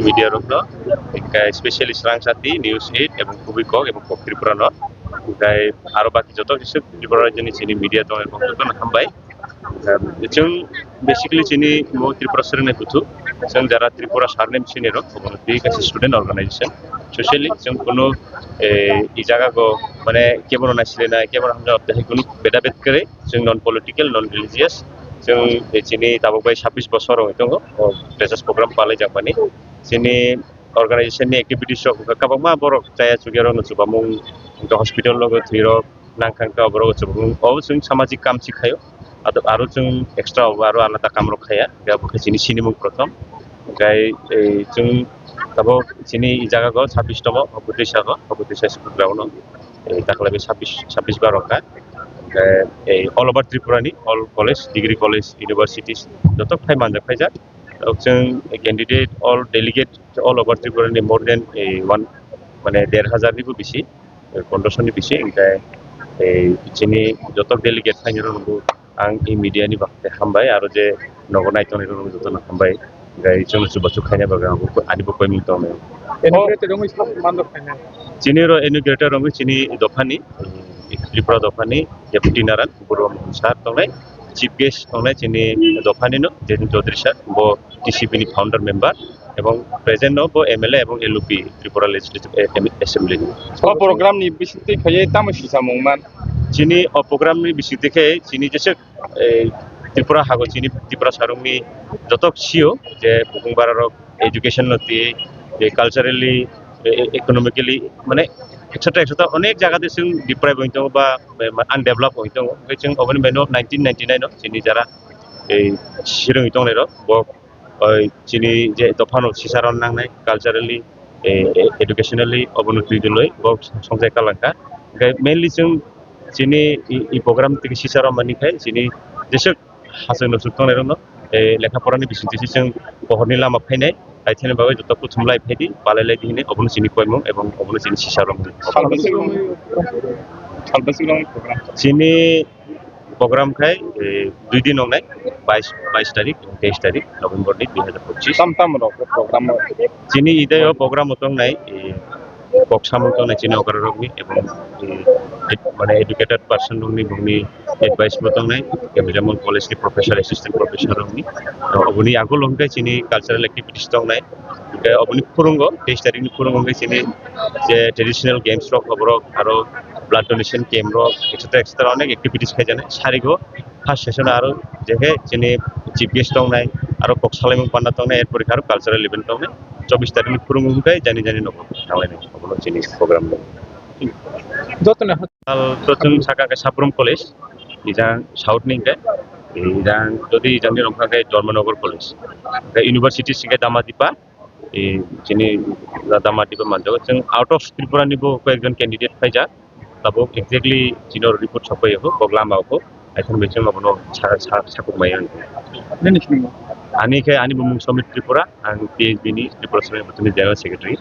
media rokno kai specialist rangsati news 8 এবং খুবই কক এবং কক Tripura north kai aro baki joto kisu Tripura jini chini media dong এবং joto hambai जों बेसिकली चिनी मो त्रिपुरा सरने कुथु जों जरा त्रिपुरा सारने चिनी रो कोनो बे कासे स्टूडेंट ऑर्गेनाइजेशन सोशली जों कोनो इ जागा को माने केबो नासिले ना केबो हमजा अब्दाहि कोनो बेदाबेद करे जों नन पॉलिटिकल नन रिलीजियस जों चिनी ताबो बाय 26 बছर होइतंगो प्रेसास प्रोग्राम पाले जापानी चिनी ऑर्गेनाइजेशन नि एक्टिविटीज सो काबमा बरो जाया जुगेरो नसुबामु हॉस्पिटल लोगो थिरो नांखांका बरो चुबुं औ जों सामाजिक काम सिखायो आरो जों एक्सट्रा आरो आलादा काम रखाया गाबो चिनी सिनिमु प्रथम गाय जों गाबो चिनी इ जागागो 26 तम अबुदिसा स्कुल ग्राउन्ड दाखला बे 26 बारका ऑल ओवर त्रिपुरानि all college degree college universities जत फाइ मानजा फाइजा जों candidate all delegate all over त्रिपुरानि मोर देन 1 माने 1500 निबो बिसि 1500 नि बिसि गाय चिनी जत डेलीगेट फाइनो नंगो आं इ मीडिया नि बाखते हामबाय आरो जे नगो नायतोनि रंग जतन हामबाय गाय जों सुबसु खायना बागा आदिबो कोइ मिलतोने एनुग्रेटेड रंग सब मानदो खायना चिनी रो एनुग्रेटेड रंग चिनी दफानि त्रिपुरा दफानि डेपुटी नारायण बरुवा सार तंनाय चीफ गेस्ट तंनाय चिनी दफानि नो जेन चौधरी सार बो टीसीपी नि फाउंडर मेंबर এবং প্রেজেন্ট নো এমএলএ এবং এলপি ত্রিপুরা লেজিসলেটিভ অ্যাসেম্বলি ও প্রোগ্রাম নি বিসিতে খয়ে তামসি সামংমান চিনি ও প্রোগ্রাম নি বিসিতে खे চিনি যেসে ত্রিপুরা হাগো চিনি ত্রিপুরা সারংনি যত সিও যে বুংবারার এডুকেশন নতি যে কালচারালি ইকোনমিক্যালি মানে एक्सेट्रा अनेक জায়গাতে जों ডিপ্রাইভ হইতো বা আনডেভেলপ হইতো जों অবনি বেনো 1999 চিনি যারা এই সিরং হইতো নের বক চিনি যে দফানো সিসারন নাংনাय কালচারালি এডুকেশনালি অবনতি দিলই বক সংজাय कालांका मेनलि जों चिनी इ प्रोग्राम থেকে সিসারন মানিखाय চিনি যেসে हाजोनो सुतंनाय रनो लेखाफरानि बिसिंथिसि जों बहरनि लामा फायनाय आइथेन बागै जत कुथुमलाय फायदि बालायलाय दिने अबनो चिनि कोयमु एवं अबनो चिनि सिसारन सालबसिलं प्रोग्राम चिनी प्रोग्राम खाय 2 दिन होनाय 22 तारिख 23 तारिख नवंबर 2025 तम रो प्रोग्राम चिनी इदायो प्रोग्राम होतंनाय बक्सामु तंनाय चिनी अगररगनि एवं माने एडुकेटेड पर्सन रंनि बुंनि एडवाइस मतंनाय एग्जाम्पल कॉलेज के प्रोफेसर असिस्टेंट प्रोफेसर रंनि अबनि आगो लंगाय चिनी कल्चरल एक्टिविटीज तंनाय अबनि फुरुंगो 23 तारिखनि फुरुंगो चिनी जे ट्रेडिशनल गेम्स रो खबरो आरो ब्लड डोनेशन कैम्प रो एक्सेट्रा अनेक एक्टिविटीज खाय जाने सारिगो फर्स्ट सेशन आरो जेहे चिनी चीफ गेस्ट तंनाय आरो बक्सालायमु पान्ना तंनाय एरपर आरो कल्चरल इवेंट तंनाय 24 तारिखनि फुरुंगो गाय जानि नको थांलायनाय अबनो चिनी प्रोग्राम जतने तो जों साका साब्रम कॉलेज इजा साउथ निंगे इजा जदि इजानि रंखागे धर्मनगर कॉलेज यूनिवर्सिटी सिंगे दामादिपा चिनी दामादिपा मानजो जों आउट अफ त्रिपुरा निबो कयेकजन कैंडिडेट फाइजा तबो एक्जेक्टली चिनो रिपोर्ट सफायो बगलामावको आइथन बेजों अबनो साकुमायो नेनिसनि आनिखे आनि बुमुं समिति त्रिपुरा आं पीएचबी नि त्रिपुरा समिति जनरल सेक्रेटारि